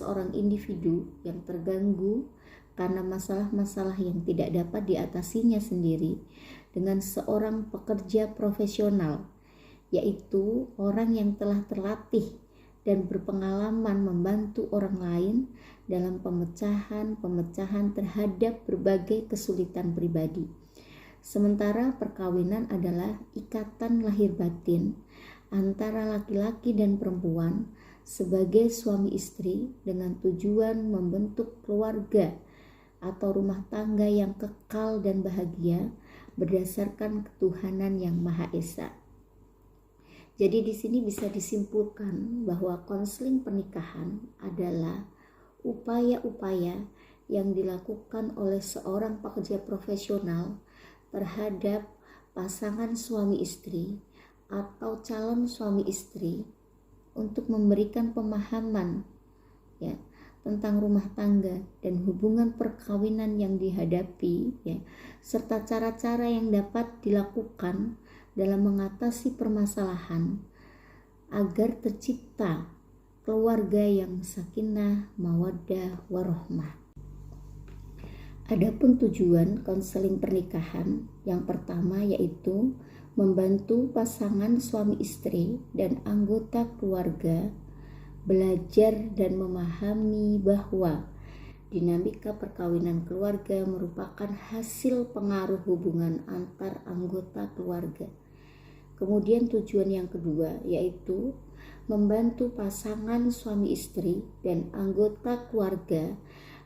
seseorang individu yang terganggu karena masalah-masalah yang tidak dapat diatasinya sendiri dengan seorang pekerja profesional, yaitu orang yang telah terlatih dan berpengalaman membantu orang lain dalam pemecahan terhadap berbagai kesulitan pribadi. Sementara perkawinan adalah ikatan lahir batin antara laki-laki dan perempuan sebagai suami istri dengan tujuan membentuk keluarga atau rumah tangga yang kekal dan bahagia berdasarkan ketuhanan yang Maha Esa. Jadi di sini bisa disimpulkan bahwa konseling pernikahan adalah upaya-upaya yang dilakukan oleh seorang pekerja profesional terhadap pasangan suami istri atau calon suami istri untuk memberikan pemahaman ya tentang rumah tangga dan hubungan perkawinan yang dihadapi ya, serta cara-cara yang dapat dilakukan dalam mengatasi permasalahan agar tercipta keluarga yang sakinah, mawaddah, warahmah. Adapun tujuan konseling pernikahan yang pertama yaitu membantu pasangan suami istri dan anggota keluarga belajar dan memahami bahwa dinamika perkawinan keluarga merupakan hasil pengaruh hubungan antar anggota keluarga. Kemudian tujuan yang kedua yaitu membantu pasangan suami istri dan anggota keluarga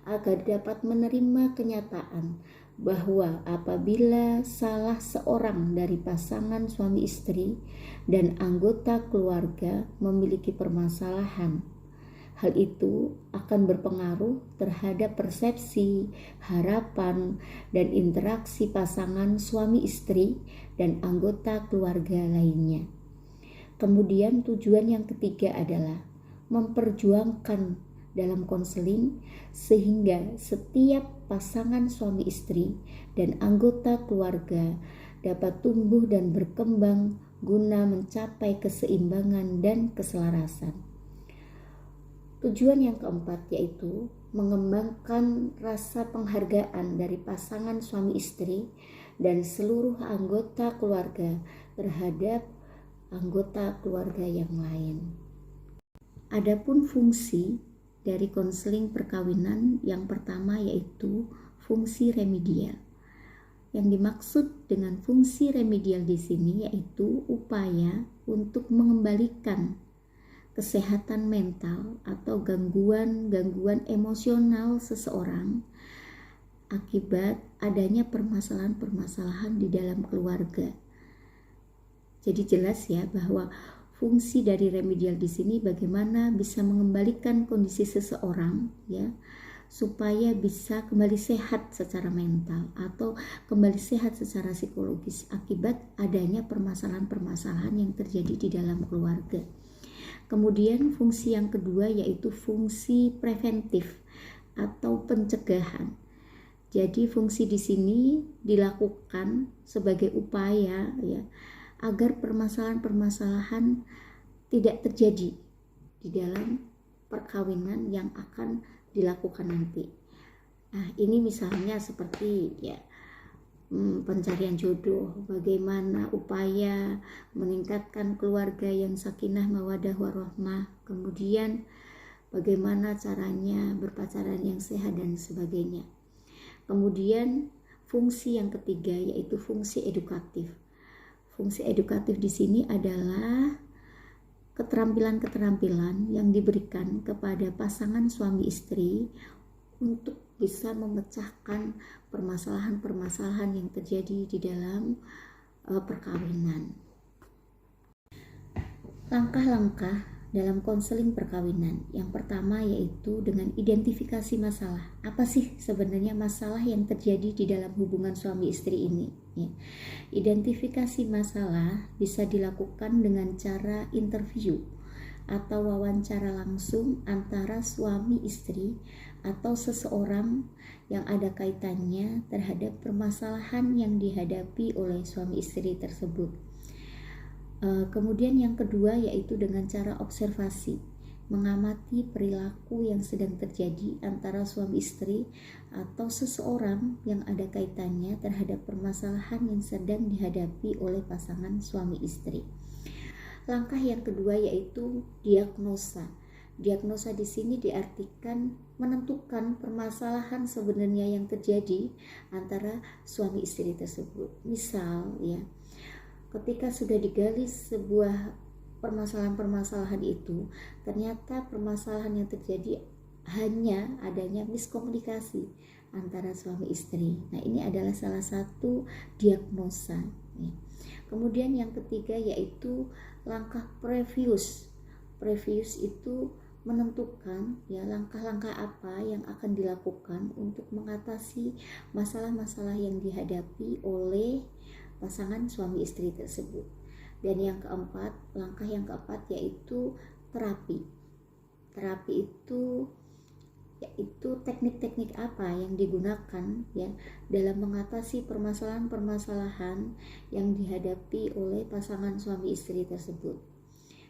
agar dapat menerima kenyataan bahwa apabila salah seorang dari pasangan suami istri dan anggota keluarga memiliki permasalahan, hal itu akan berpengaruh terhadap persepsi, harapan, dan interaksi pasangan suami istri dan anggota keluarga lainnya. Kemudian tujuan yang ketiga adalah memperjuangkan dalam konseling sehingga setiap pasangan suami istri dan anggota keluarga dapat tumbuh dan berkembang guna mencapai keseimbangan dan keselarasan. Tujuan yang keempat yaitu mengembangkan rasa penghargaan dari pasangan suami istri dan seluruh anggota keluarga terhadap anggota keluarga yang lain. Adapun fungsi dari konseling perkawinan yang pertama yaitu fungsi remedial. Yang dimaksud dengan fungsi remedial di sini yaitu upaya untuk mengembalikan kesehatan mental atau gangguan emosional seseorang akibat adanya permasalahan-permasalahan di dalam keluarga. Jadi jelas ya bahwa fungsi dari remedial di sini bagaimana bisa mengembalikan kondisi seseorang ya supaya bisa kembali sehat secara mental atau kembali sehat secara psikologis akibat adanya permasalahan-permasalahan yang terjadi di dalam keluarga. Kemudian fungsi yang kedua yaitu fungsi preventif atau pencegahan. Jadi fungsi di sini dilakukan sebagai upaya ya agar permasalahan-permasalahan tidak terjadi di dalam perkawinan yang akan dilakukan nanti. Nah, ini misalnya seperti ya pencarian jodoh, bagaimana upaya meningkatkan keluarga yang sakinah, mawaddah, warahmah, kemudian bagaimana caranya berpacaran yang sehat dan sebagainya. Kemudian fungsi yang ketiga yaitu fungsi edukatif. Fungsi edukatif di sini adalah keterampilan-keterampilan yang diberikan kepada pasangan suami istri untuk bisa memecahkan permasalahan-permasalahan yang terjadi di dalam perkawinan. Langkah-langkah dalam konseling perkawinan. Yang pertama yaitu dengan identifikasi masalah. Apa sih sebenarnya masalah yang terjadi di dalam hubungan suami istri ini? Ya. Identifikasi masalah bisa dilakukan dengan cara interview atau wawancara langsung antara suami istri atau seseorang yang ada kaitannya terhadap permasalahan yang dihadapi oleh suami istri tersebut. Kemudian yang kedua yaitu dengan cara observasi. mengamati perilaku yang sedang terjadi antara suami istri atau seseorang yang ada kaitannya terhadap permasalahan yang sedang dihadapi oleh pasangan suami istri. Langkah yang kedua yaitu diagnosa. Diagnosa di sini diartikan menentukan permasalahan sebenarnya yang terjadi antara suami istri tersebut. Misal ya, ketika sudah digali sebuah permasalahan-permasalahan itu, ternyata permasalahan yang terjadi hanya adanya miskomunikasi antara suami istri. Nah, ini adalah salah satu diagnosa ya. Kemudian yang ketiga yaitu langkah previous. Previous itu menentukan ya langkah-langkah apa yang akan dilakukan untuk mengatasi masalah-masalah yang dihadapi oleh pasangan suami istri tersebut. Dan yang keempat, langkah yang keempat yaitu terapi. Terapi itu yaitu teknik-teknik apa yang digunakan ya dalam mengatasi permasalahan-permasalahan yang dihadapi oleh pasangan suami istri tersebut.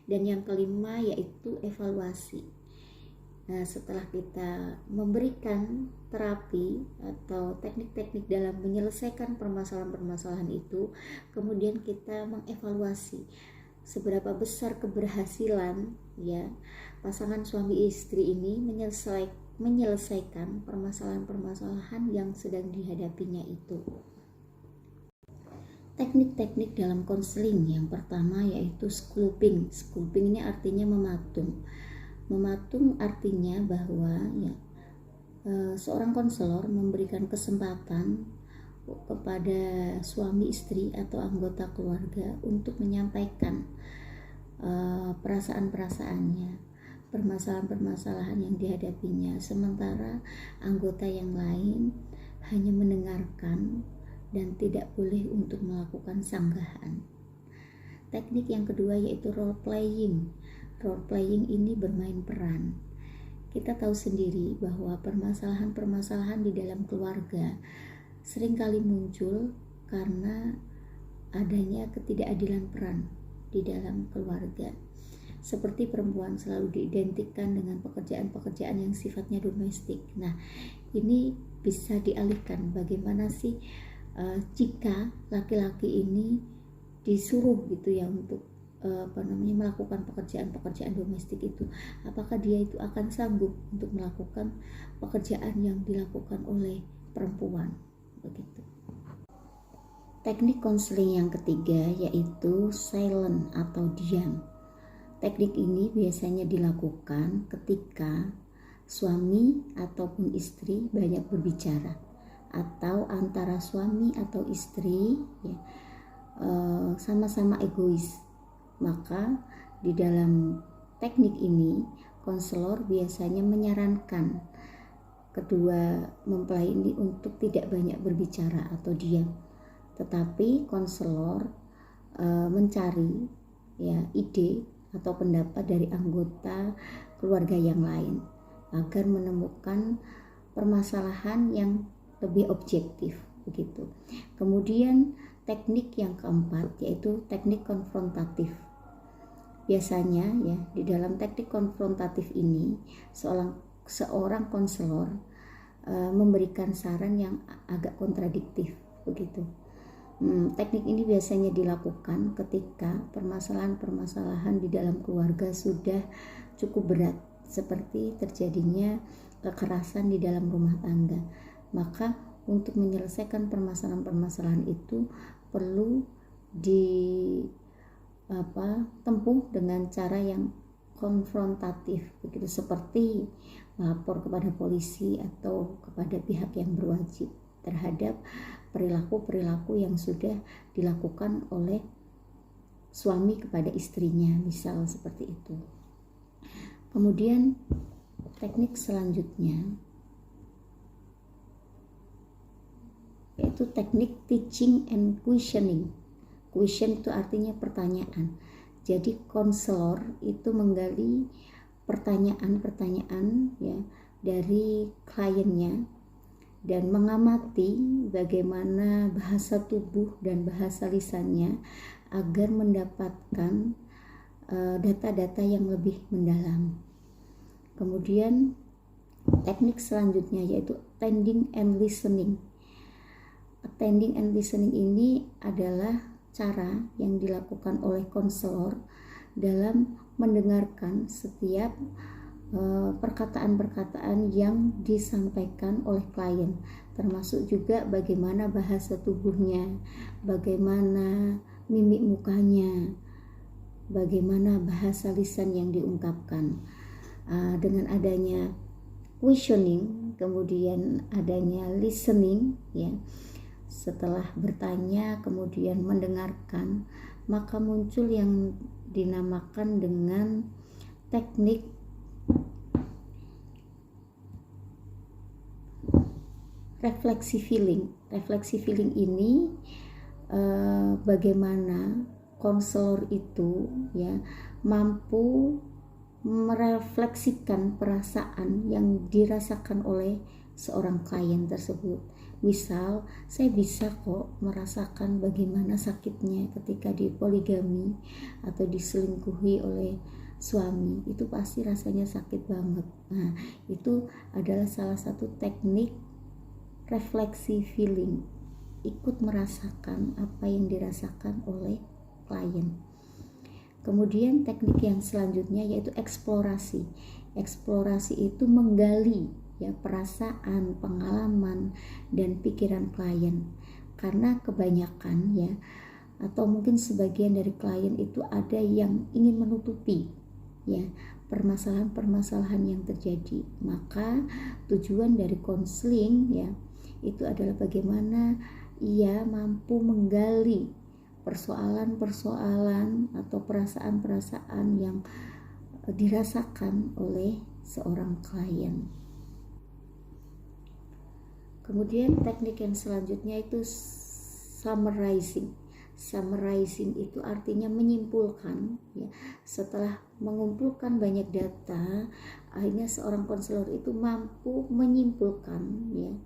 Dan yang kelima yaitu evaluasi. Nah, setelah kita memberikan terapi atau teknik-teknik dalam menyelesaikan permasalahan-permasalahan itu, kemudian kita mengevaluasi seberapa besar keberhasilan ya pasangan suami istri ini menyelesaikan permasalahan-permasalahan yang sedang dihadapinya itu. Teknik-teknik dalam konseling yang pertama yaitu sculpting. Sculpting ini artinya mematung. Mematung artinya bahwa ya, seorang konselor memberikan kesempatan kepada suami istri atau anggota keluarga untuk menyampaikan perasaan-perasaannya, permasalahan-permasalahan yang dihadapinya, sementara anggota yang lain hanya mendengarkan dan tidak boleh untuk melakukan sanggahan. Teknik yang kedua yaitu role playing. Role playing ini bermain peran. Kita tahu sendiri bahwa permasalahan-permasalahan di dalam keluarga seringkali muncul karena adanya ketidakadilan peran di dalam keluarga. Seperti perempuan selalu diidentikan dengan pekerjaan-pekerjaan yang sifatnya domestik. Nah, ini bisa dialihkan. Bagaimana sih jika laki-laki ini disuruh gitu ya untuk melakukan pekerjaan-pekerjaan domestik itu, apakah dia itu akan sanggup untuk melakukan pekerjaan yang dilakukan oleh perempuan begitu. Teknik konseling yang ketiga yaitu silent atau diam. Teknik ini biasanya dilakukan ketika suami ataupun istri banyak berbicara, atau antara suami atau istri ya, sama-sama egois. Maka di dalam teknik ini konselor biasanya menyarankan kedua mempelai ini untuk tidak banyak berbicara atau diam, tetapi konselor mencari ya ide atau pendapat dari anggota keluarga yang lain agar menemukan permasalahan yang lebih objektif begitu. Kemudian teknik yang keempat yaitu teknik konfrontatif. Biasanya ya di dalam teknik konfrontatif ini seorang konselor memberikan saran yang agak kontradiktif begitu. Teknik ini biasanya dilakukan ketika permasalahan-permasalahan di dalam keluarga sudah cukup berat, seperti terjadinya kekerasan di dalam rumah tangga. Maka untuk menyelesaikan permasalahan-permasalahan itu perlu ditempuh dengan cara yang konfrontatif begitu, seperti melapor kepada polisi atau kepada pihak yang berwajib terhadap perilaku-perilaku yang sudah dilakukan oleh suami kepada istrinya, misal seperti itu. Kemudian teknik selanjutnya yaitu teknik teaching and questioning. Question itu artinya pertanyaan. Jadi konselor itu menggali pertanyaan-pertanyaan ya dari kliennya dan mengamati bagaimana bahasa tubuh dan bahasa lisannya agar mendapatkan data-data yang lebih mendalam. Kemudian teknik selanjutnya yaitu attending and listening. Attending and listening ini adalah cara yang dilakukan oleh konselor dalam mendengarkan setiap perkataan-perkataan yang disampaikan oleh klien, termasuk juga bagaimana bahasa tubuhnya, bagaimana mimik mukanya, bagaimana bahasa lisan yang diungkapkan. Dengan adanya questioning, kemudian adanya listening, ya, setelah bertanya kemudian mendengarkan, maka muncul yang dinamakan dengan teknik refleksi feeling. Refleksi feeling ini bagaimana konselor itu ya mampu merefleksikan perasaan yang dirasakan oleh seorang klien tersebut. Misal, saya bisa kok merasakan bagaimana sakitnya ketika dipoligami atau diselingkuhi oleh suami. Itu pasti rasanya sakit banget. Nah, itu adalah salah satu teknik refleksi feeling. Ikut merasakan apa yang dirasakan oleh klien. Kemudian teknik yang selanjutnya yaitu eksplorasi. Eksplorasi itu menggali ya perasaan, pengalaman dan pikiran klien. Karena kebanyakan ya atau mungkin sebagian dari klien itu ada yang ingin menutupi ya permasalahan-permasalahan yang terjadi. Maka tujuan dari konseling ya itu adalah bagaimana ia mampu menggali persoalan-persoalan atau perasaan-perasaan yang dirasakan oleh seorang klien. Kemudian teknik yang selanjutnya itu summarizing. Summarizing itu artinya menyimpulkan ya. Setelah mengumpulkan banyak data, akhirnya seorang konselor itu mampu menyimpulkan ya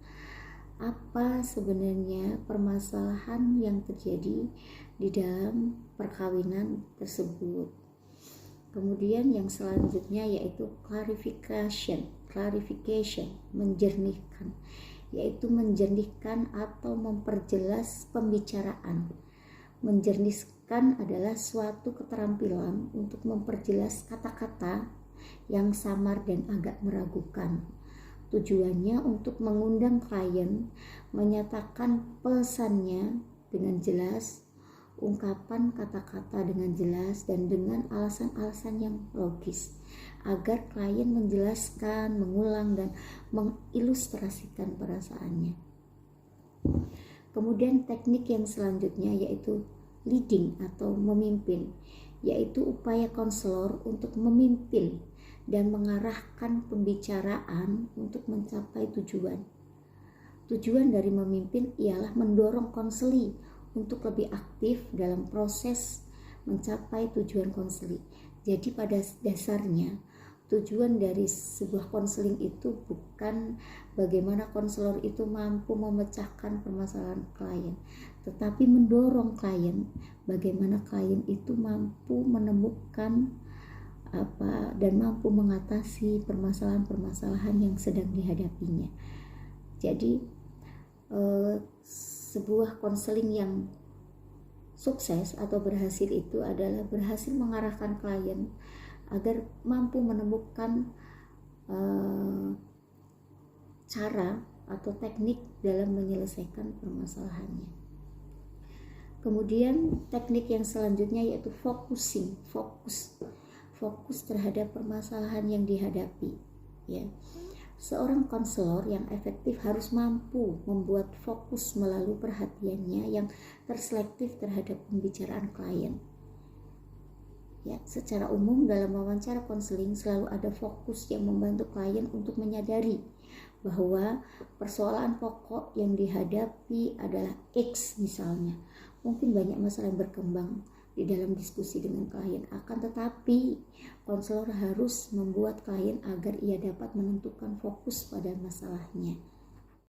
apa sebenarnya permasalahan yang terjadi di dalam perkawinan tersebut. Kemudian yang selanjutnya yaitu clarification, menjernihkan, yaitu menjernihkan atau memperjelas pembicaraan. Menjernihkan adalah suatu keterampilan untuk memperjelas kata-kata yang samar dan agak meragukan. Tujuannya untuk mengundang klien menyatakan pesannya dengan jelas, ungkapan kata-kata dengan jelas dan dengan alasan-alasan yang logis agar klien menjelaskan, mengulang dan mengilustrasikan perasaannya. Kemudian teknik yang selanjutnya yaitu leading atau memimpin, yaitu upaya konselor untuk memimpin dan mengarahkan pembicaraan untuk mencapai tujuan. Tujuan dari memimpin ialah mendorong konseli untuk lebih aktif dalam proses mencapai tujuan konseli. Jadi pada dasarnya tujuan dari sebuah konseling itu bukan bagaimana konselor itu mampu memecahkan permasalahan klien, tetapi mendorong klien bagaimana klien itu mampu menemukan dan mampu mengatasi permasalahan-permasalahan yang sedang dihadapinya. Jadi sebuah konseling yang sukses atau berhasil itu adalah berhasil mengarahkan klien agar mampu menemukan cara atau teknik dalam menyelesaikan permasalahannya. Kemudian teknik yang selanjutnya yaitu focusing, fokus terhadap permasalahan yang dihadapi ya. Seorang konselor yang efektif harus mampu membuat fokus melalui perhatiannya yang terselektif terhadap pembicaraan klien. Ya, secara umum dalam wawancara konseling selalu ada fokus yang membantu klien untuk menyadari bahwa persoalan pokok yang dihadapi adalah X misalnya. Mungkin banyak masalah yang berkembang di dalam diskusi dengan klien, akan tetapi konselor harus membuat klien agar ia dapat menentukan fokus pada masalahnya.